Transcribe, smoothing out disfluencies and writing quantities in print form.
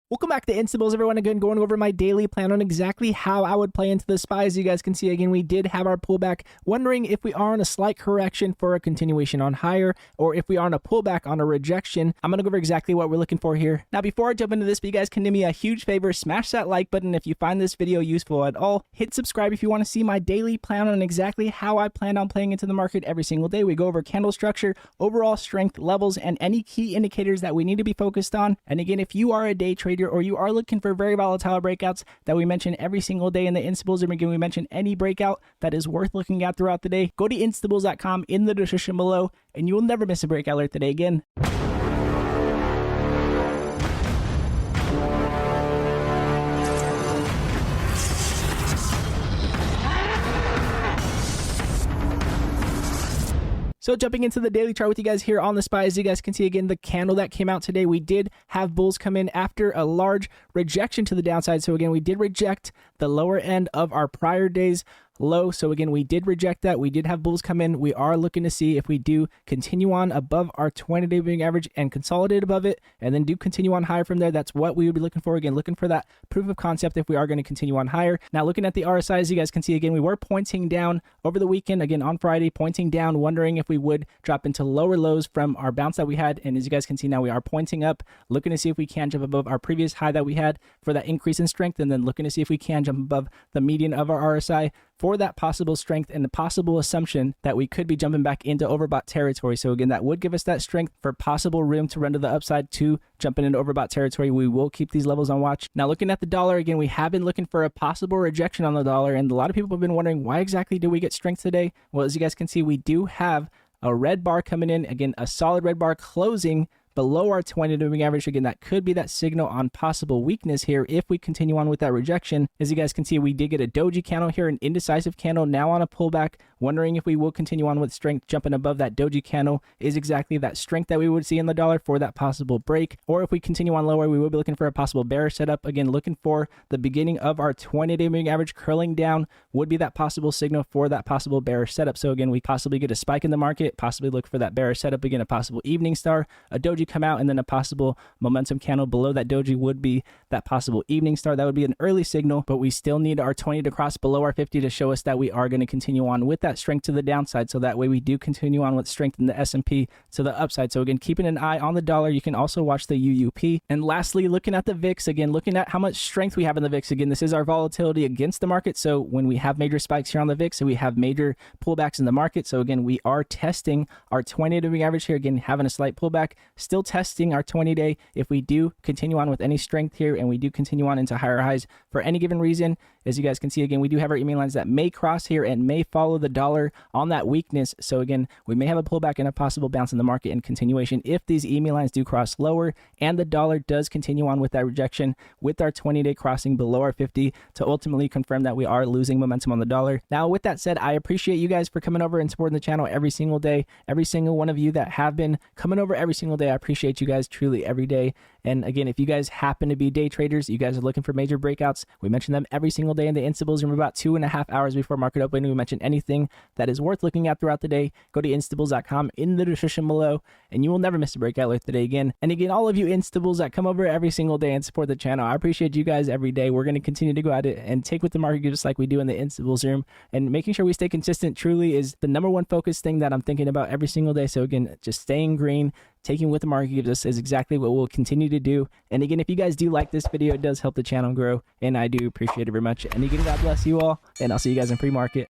Welcome back to Instables, everyone. Again, going over my daily plan on exactly how I would play into the SPY. As you guys can see, again, we did have our pullback, wondering if we are on a slight correction for a continuation on higher, or if we are on a pullback on a rejection. I'm going to go over exactly what we're looking for here. Now, before I jump into this, you guys can do me a huge favor, smash that like button if you find this video useful at all. Hit subscribe if you want to see my daily plan on exactly how I plan on playing into the market every single day. We go over candle structure, overall strength levels, and any key indicators that we need to be focused on. And again, if you are a day trader or you are looking for very volatile breakouts that we mention every single day in the Instables, and again, we mention any breakout that is worth looking at throughout the day, go to instables.com in the description below, and you will never miss a breakout alert today again. So jumping into the daily chart with you guys here on the SPY, as you guys can see, again, the candle that came out today, we did have bulls come in after a large rejection to the downside. So again, we did reject the lower end of our prior day's low. So again, we did reject that. We did have bulls come in. We are looking to see if we do continue on above our 20-day moving average and consolidate above it, and then do continue on higher from there. That's what we would be looking for. Again, looking for that proof of concept if we are going to continue on higher. Now, looking at the RSI, as you guys can see, again, we were pointing down over the weekend, again, on Friday, pointing down, wondering if we would drop into lower lows from our bounce that we had. And as you guys can see now, we are pointing up, looking to see if we can jump above our previous high that we had for that increase in strength, and then looking to see if we can jump above the median of our RSI for that possible strength and the possible assumption that we could be jumping back into overbought territory. So again, that would give us that strength for possible room to run to the upside to jumping into overbought territory. We will keep these levels on watch. Now, looking at the dollar, again, we have been looking for a possible rejection on the dollar, and a lot of people have been wondering, why exactly do we get strength today? Well, as you guys can see, we do have a red bar coming in, again, a solid red bar closing below our 20-day moving average. Again, that could be that signal on possible weakness here if we continue on with that rejection. As you guys can see, we did get a doji candle here, an indecisive candle, now on a pullback, wondering if we will continue on with strength. Jumping above that doji candle is exactly that strength that we would see in the dollar for that possible break. Or if we continue on lower, we will be looking for a possible bearish setup. Again, looking for the beginning of our 20-day moving average curling down would be that possible signal for that possible bearish setup. So again, we possibly get a spike in the market, possibly look for that bearish setup, again, a possible evening star, a doji come out, and then a possible momentum candle below that doji would be that possible evening star. That would be an early signal, but we still need our 20 to cross below our 50 to show us that we are going to continue on with that strength to the downside. So that way we do continue on with strength in the S&P to the upside. So again, keeping an eye on the dollar. You can also watch the UUP. And lastly, looking at the VIX, again, looking at how much strength we have in the VIX. Again, this is our volatility against the market. So when we have major spikes here on the VIX, so we have major pullbacks in the market. So again, we are testing our 20-day moving average here, again, having a slight pullback, still testing our 20-day. If we do continue on with any strength here and we do continue on into higher highs for any given reason, as you guys can see, again, we do have our EMA lines that may cross here and may follow the dollar on that weakness. So again, we may have a pullback and a possible bounce in the market and continuation if these EMA lines do cross lower and the dollar does continue on with that rejection with our 20-day crossing below our 50 to ultimately confirm that we are losing momentum on the dollar. Now, with that said, I appreciate you guys for coming over and supporting the channel every single day. Every single one of you that have been coming over every single day, I appreciate you guys truly every day. And again, if you guys happen to be day traders, you guys are looking for major breakouts, we mention them every single day in the Instables room about 2.5 hours before market opening. We mention anything that is worth looking at throughout the day. Go to instables.com in the description below, and you will never miss a breakout alert today again. And again, all of you Instables that come over every single day and support the channel, I appreciate you guys every day. We're going to continue to go at it and take what the market gives us like we do in the Instables room, and making sure we stay consistent truly is the #1 focus thing that I'm thinking about every single day. So again, just staying green, taking what the market gives us is exactly what we'll continue to do. And again, if you guys do like this video, it does help the channel grow, and I do appreciate it very much. And again, God bless you all, and I'll see you guys in pre-market.